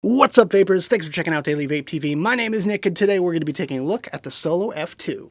What's up, vapors? Thanks for checking out Daily Vape TV. My name is Nick, and today we're going to be taking a look at the Solo F2.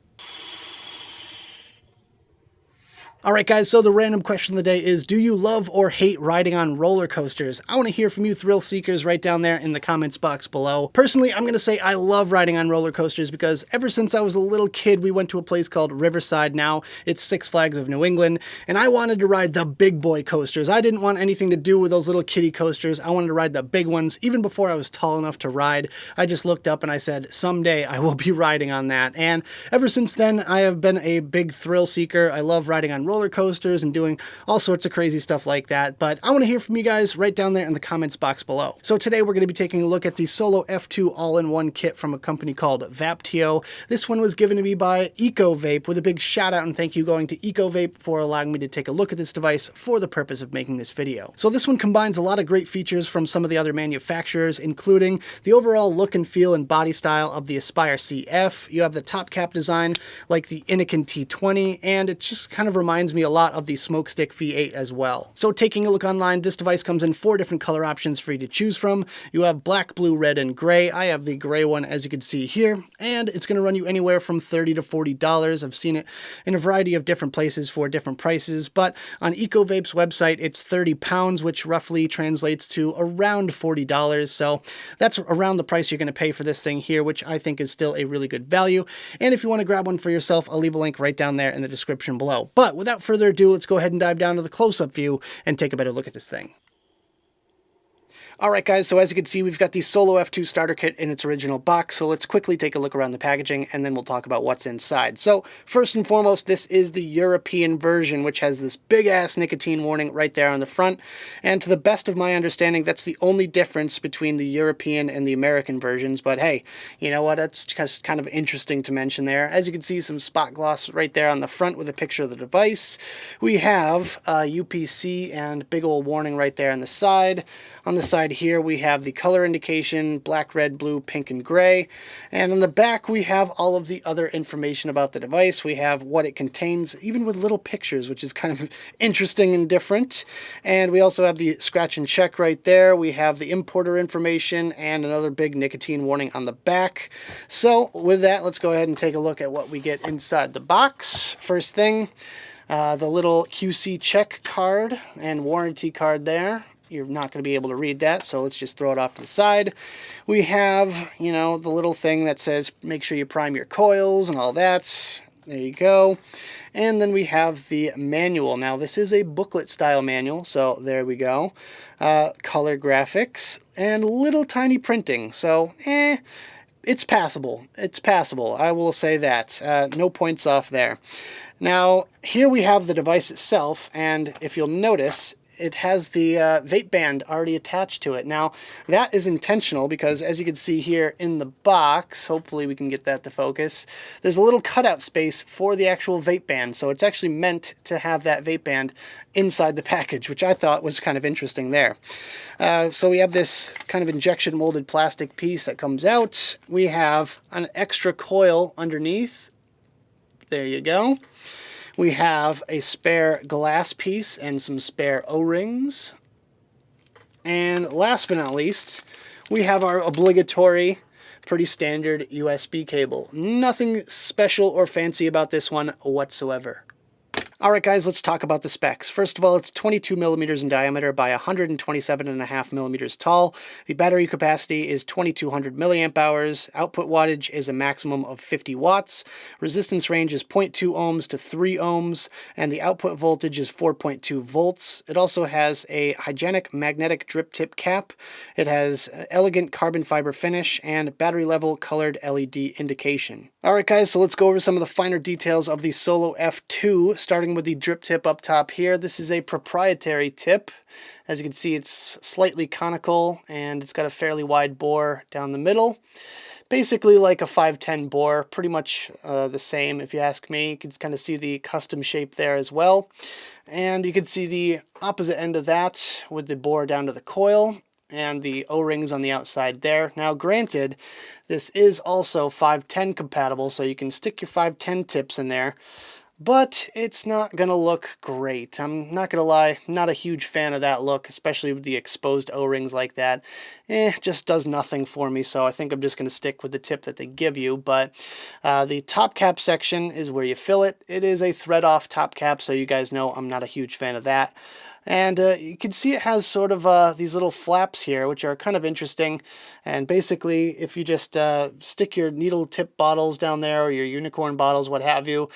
Alright guys, so the random question of the day is, do you love or hate riding on roller coasters? I want to hear from you thrill seekers right down there in the comments box below. Personally, I'm going to say I love riding on roller coasters because ever since I was a little kid, we went to a place called Riverside. Now it's Six Flags of New England, and I wanted to ride the big boy coasters. I didn't want anything to do with those little kiddie coasters. I wanted to ride the big ones. Even before I was tall enough to ride, I just looked up and I said, someday I will be riding on that. And ever since then, I have been a big thrill seeker. I love riding on roller coasters and doing all sorts of crazy stuff like that. But I want to hear from you guys right down there in the comments box below. So today we're going to be taking a look at the Solo F2 all-in-one kit from a company called Vaptio. This one was given to me by Vape, with a big shout out and thank you going to Vape for allowing me to take a look at this device for the purpose of making this video. So this one combines a lot of great features from some of the other manufacturers, including the overall look and feel and body style of the Aspire CF. You have the top cap design like the Anakin T20, and it just kind of reminds me a lot of the Smokestick V8 as well. So taking a look online, this device comes in 4 different color options for you to choose from. You have black, blue, red, and gray. I have the gray one, as you can see here, and it's going to run you anywhere from $30 to $40. I've seen it in a variety of different places for different prices, but on Vape's website, it's 30 pounds, which roughly translates to around $40. So that's around the price you're going to pay for this thing here, which I think is still a really good value. And if you want to grab one for yourself, I'll leave a link right down there in the description below. But without further ado, let's go ahead and dive down to the close-up view and take a better look at this thing. Alright guys, so as you can see, we've got the Solo F2 starter kit in its original box, so let's quickly take a look around the packaging and then we'll talk about what's inside. So first and foremost, this is the European version, which has this big ass nicotine warning right there on the front, and to the best of my understanding, that's the only difference between the European and the American versions. But hey, you know what, that's just kind of interesting to mention there. As you can see, some spot gloss right there on the front with a picture of the device. We have UPC and big old warning right there on the side. On the side here we have the color indication, black, red, blue, pink, and gray. And on the back we have all of the other information about the device. We have what it contains, even with little pictures, which is kind of interesting and different. And we also have the scratch and check right there. We have the importer information and another big nicotine warning on the back. So with that, let's go ahead and take a look at what we get inside the box. First thing, the little QC check card and warranty card there. You're not going to be able to read that, so let's just throw it off to the side. We have, you know, the little thing that says make sure you prime your coils and all that. There you go. And then we have the manual. Now, this is a booklet style manual, so there we go. Color graphics and little tiny printing, so it's passable. It's passable, I will say that. No points off there. Now, here we have the device itself, and if you'll notice, it has the vape band already attached to it. Now, that is intentional because, as you can see here in the box, hopefully we can get that to focus, there's a little cutout space for the actual vape band. So it's actually meant to have that vape band inside the package, which I thought was kind of interesting there. So we have this kind of injection molded plastic piece that comes out. We have an extra coil underneath. There you go. We have a spare glass piece and some spare O-rings. And last but not least, we have our obligatory, pretty standard USB cable. Nothing special or fancy about this one whatsoever. Alright guys, let's talk about the specs. First of all, it's 22 millimeters in diameter by 127.5 millimeters tall. The battery capacity is 2200 milliamp hours. Output wattage is a maximum of 50 watts. Resistance range is 0.2 ohms to 3 ohms, and the output voltage is 4.2 volts. It also has a hygienic magnetic drip tip cap. It has elegant carbon fiber finish and battery level colored LED indication. Alright guys, so let's go over some of the finer details of the Solo F2, starting with the drip tip up top here. This is a proprietary tip. As you can see, it's slightly conical and it's got a fairly wide bore down the middle. Basically like a 510 bore, pretty much the same if you ask me. You can kind of see the custom shape there as well. And you can see the opposite end of that with the bore down to the coil and the O-rings on the outside there. Now granted, this is also 510 compatible, so you can stick your 510 tips in there. but it's not gonna look great. I'm not gonna lie, not a huge fan of that look, especially with the exposed O-rings like that. Just does nothing for me, so I think I'm just gonna stick with the tip that they give you. But the top cap section is where you fill it. It is a thread-off top cap, so you guys know I'm not a huge fan of that. And you can see it has sort of these little flaps here, which are kind of interesting. And basically, if you just stick your needle tip bottles down there, or your unicorn bottles, what have you,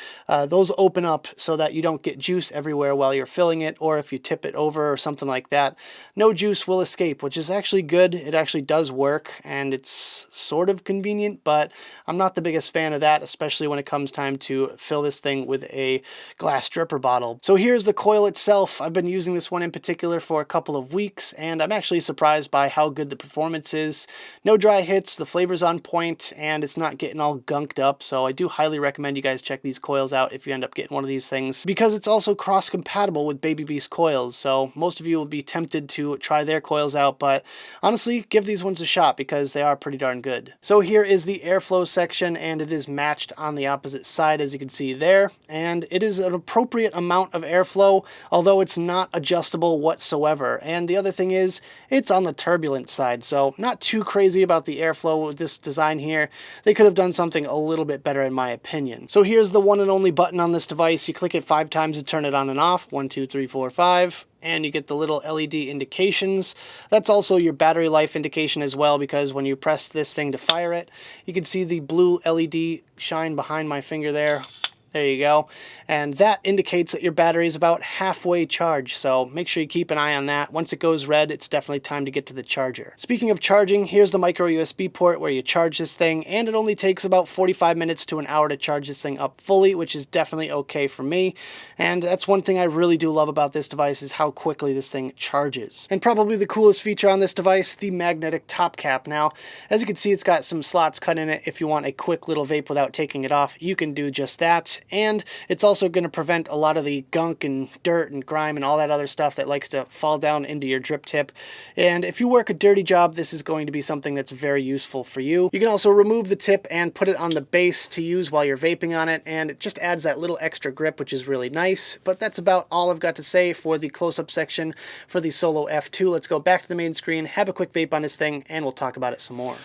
those open up so that you don't get juice everywhere while you're filling it, or if you tip it over or something like that, no juice will escape, which is actually good. It actually does work, and it's sort of convenient, but I'm not the biggest fan of that, especially when it comes time to fill this thing with a glass dripper bottle. So here's the coil itself. I've been using this one in particular for a couple of weeks, and I'm actually surprised by how good the performance is. No dry hits, the flavor's on point, and it's not getting all gunked up, so I do highly recommend you guys check these coils out if you end up getting one of these things, because it's also cross-compatible with Baby Beast coils, so most of you will be tempted to try their coils out, but honestly, give these ones a shot because they are pretty darn good. So here is the airflow section, and it is matched on the opposite side, as you can see there, and it is an appropriate amount of airflow, although it's not adjustable whatsoever. And the other thing is, it's on the turbulent side, so not too crazy about the airflow with this design here. They could have done something a little bit better in my opinion. So here's the one and only button on this device. You click it 5 times to turn it on and off. 1, 2, 3, 4, 5. And you get the little LED indications. That's also your battery life indication as well, because when you press this thing to fire it, you can see the blue LED shine behind my finger there. There you go. And that indicates that your battery is about halfway charged, so make sure you keep an eye on that. Once it goes red, it's definitely time to get to the charger. Speaking of charging, here's the micro USB port where you charge this thing, and it only takes about 45 minutes to an hour to charge this thing up fully, which is definitely okay for me. And that's one thing I really do love about this device, is how quickly this thing charges. And probably the coolest feature on this device, the magnetic top cap. Now, as you can see, it's got some slots cut in it. If you want a quick little vape without taking it off, you can do just that. And it's also going to prevent a lot of the gunk and dirt and grime and all that other stuff that likes to fall down into your drip tip. And if you work a dirty job, this is going to be something that's very useful for you. You can also remove the tip and put it on the base to use while you're vaping on it, and it just adds that little extra grip, which is really nice. But that's about all I've got to say for the close-up section for the Solo F2. Let's go back to the main screen, have a quick vape on this thing, and we'll talk about it some more.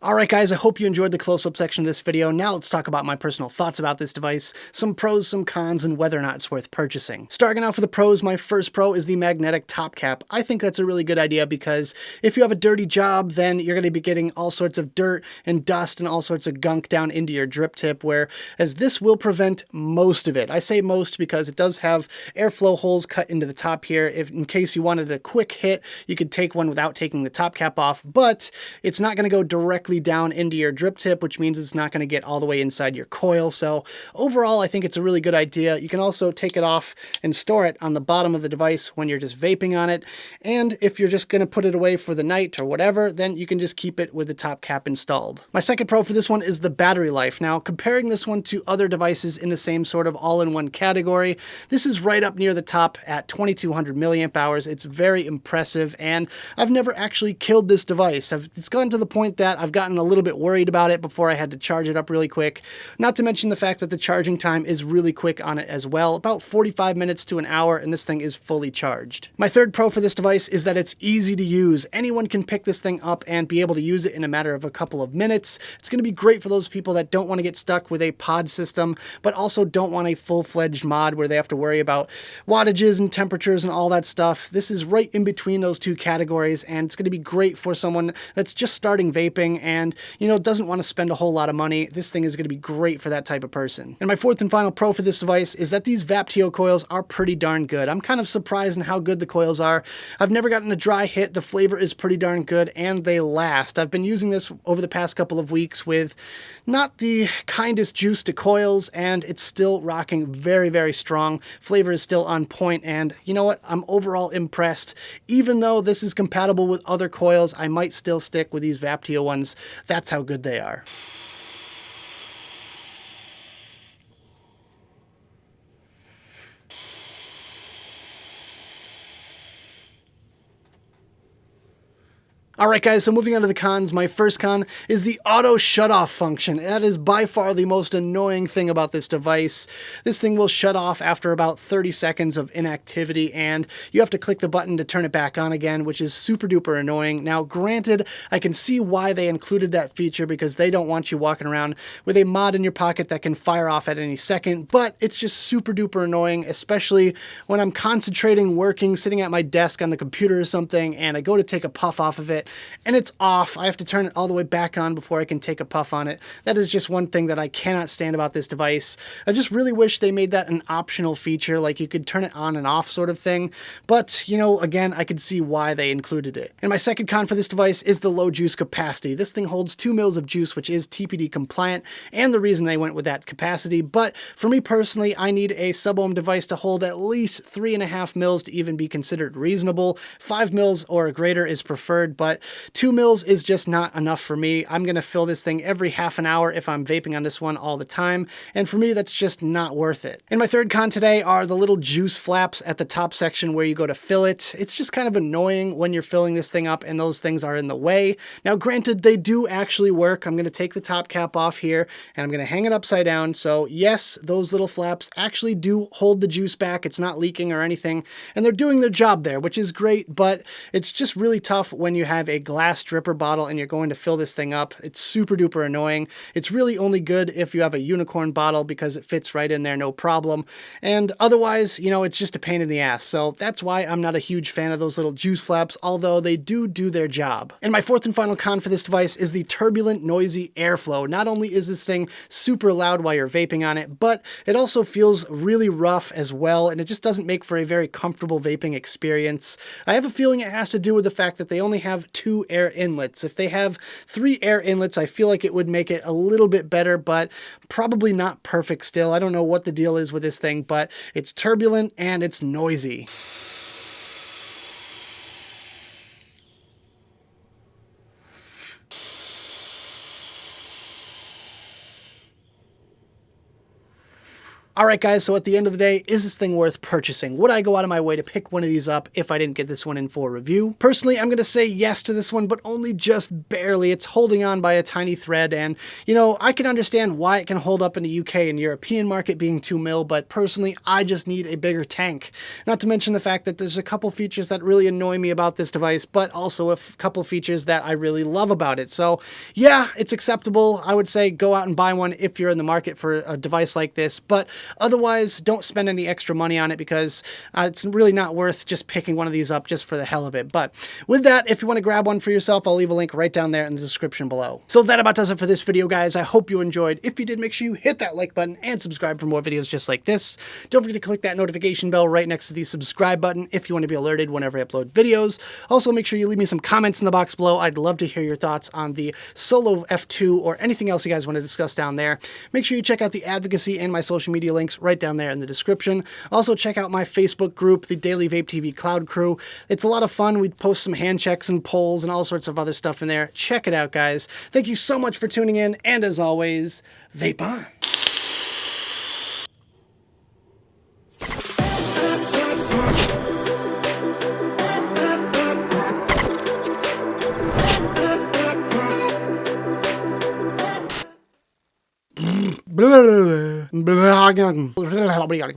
Alright guys, I hope you enjoyed the close-up section of this video. Now let's talk about my personal thoughts about this device, some pros, some cons, and whether or not it's worth purchasing. Starting off with the pros, my first pro is the magnetic top cap. I think that's a really good idea because if you have a dirty job, then you're going to be getting all sorts of dirt and dust and all sorts of gunk down into your drip tip, whereas this will prevent most of it. I say most because it does have airflow holes cut into the top here. If in case you wanted a quick hit, you could take one without taking the top cap off, but it's not going to go directly down into your drip tip, which means it's not going to get all the way inside your coil. So overall, I think it's a really good idea. You can also take it off and store it on the bottom of the device when you're just vaping on it. And if you're just going to put it away for the night or whatever, then you can just keep it with the top cap installed. My second pro for this one is the battery life. Now, comparing this one to other devices in the same sort of all-in-one category, this is right up near the top at 2200 milliamp hours. It's very impressive, and I've never actually killed this device. It's gotten to the point that I've gotten a little bit worried about it before I had to charge it up really quick. Not to mention the fact that the charging time is really quick on it as well, about 45 minutes to an hour, and this thing is fully charged. My third pro for this device is that it's easy to use. Anyone can pick this thing up and be able to use it in a matter of a couple of minutes. It's going to be great for those people that don't want to get stuck with a pod system, but also don't want a full-fledged mod where they have to worry about wattages and temperatures and all that stuff. This is right in between those two categories, and it's going to be great for someone that's just starting vaping and, you know, doesn't want to spend a whole lot of money. This thing is going to be great for that type of person. And my fourth and final pro for this device is that these Vaptio coils are pretty darn good. I'm kind of surprised in how good the coils are. I've never gotten a dry hit. The flavor is pretty darn good, and they last. I've been using this over the past couple of weeks with not the kindest juice to coils, and it's still rocking very, very strong. Flavor is still on point, and you know what? I'm overall impressed. Even though this is compatible with other coils, I might still stick with these Vaptio ones. That's how good they are. Alright guys, so moving on to the cons, my first con is the auto shut-off function. That is by far the most annoying thing about this device. This thing will shut off after about 30 seconds of inactivity, and you have to click the button to turn it back on again, which is super duper annoying. Now granted, I can see why they included that feature, because they don't want you walking around with a mod in your pocket that can fire off at any second, but it's just super duper annoying, especially when I'm concentrating, working, sitting at my desk on the computer or something, and I go to take a puff off of it, and it's off. I have to turn it all the way back on before I can take a puff on it. That is just one thing that I cannot stand about this device. I just really wish they made that an optional feature, like you could turn it on and off sort of thing. But, you know, again, I could see why they included it. And my second con for this device is the low juice capacity. This thing holds 2 mils of juice, which is TPD compliant, and the reason I went with that capacity. But for me personally, I need a sub-ohm device to hold at least 3.5 mils to even be considered reasonable. 5 mils or greater is preferred, but 2 mils is just not enough for me. I'm going to fill this thing every half an hour if I'm vaping on this one all the time, and for me that's just not worth it. And my third con today are the little juice flaps at the top section where you go to fill it. It's just kind of annoying when you're filling this thing up and those things are in the way. Now granted, they do actually work. I'm going to take the top cap off here and I'm going to hang it upside down. So yes, those little flaps actually do hold the juice back. It's not leaking or anything, and they're doing their job there, which is great, but it's just really tough when you have a glass dripper bottle and you're going to fill this thing up. It's super duper annoying. It's really only good if you have a unicorn bottle because it fits right in there, no problem. And otherwise, you know, it's just a pain in the ass. So that's why I'm not a huge fan of those little juice flaps, although they do their job. And my fourth and final con for this device is the turbulent, noisy airflow. Not only is this thing super loud while you're vaping on it, but it also feels really rough as well, and it just doesn't make for a very comfortable vaping experience. I have a feeling it has to do with the fact that they only have 2 air inlets. If they have 3 air inlets, I feel like it would make it a little bit better, but probably not perfect still. I don't know what the deal is with this thing, but it's turbulent and it's noisy. Alright guys, so at the end of the day, is this thing worth purchasing? Would I go out of my way to pick one of these up if I didn't get this one in for review? Personally, I'm going to say yes to this one, but only just barely. It's holding on by a tiny thread, and, you know, I can understand why it can hold up in the UK and European market being 2 mil, but personally, I just need a bigger tank. Not to mention the fact that there's a couple features that really annoy me about this device, but also a couple features that I really love about it. So, yeah, it's acceptable. I would say go out and buy one if you're in the market for a device like this, but otherwise, don't spend any extra money on it because it's really not worth just picking one of these up just for the hell of it. But with that, if you want to grab one for yourself, I'll leave a link right down there in the description below. So that about does it for this video, guys. I hope you enjoyed. If you did, make sure you hit that like button and subscribe for more videos just like this. Don't forget to click that notification bell right next to the subscribe button if you want to be alerted whenever I upload videos. Also, make sure you leave me some comments in the box below. I'd love to hear your thoughts on the Solo F2 or anything else you guys want to discuss down there. Make sure you check out the advocacy and my social media links right down there in the description. Also, check out my Facebook group, the Daily Vape TV Cloud Crew. It's a lot of fun. We post some hand checks and polls and all sorts of other stuff in there. Check it out, guys. Thank you so much for tuning in, and as always, vape on. Blah, blah, blah, blah, blah, blah.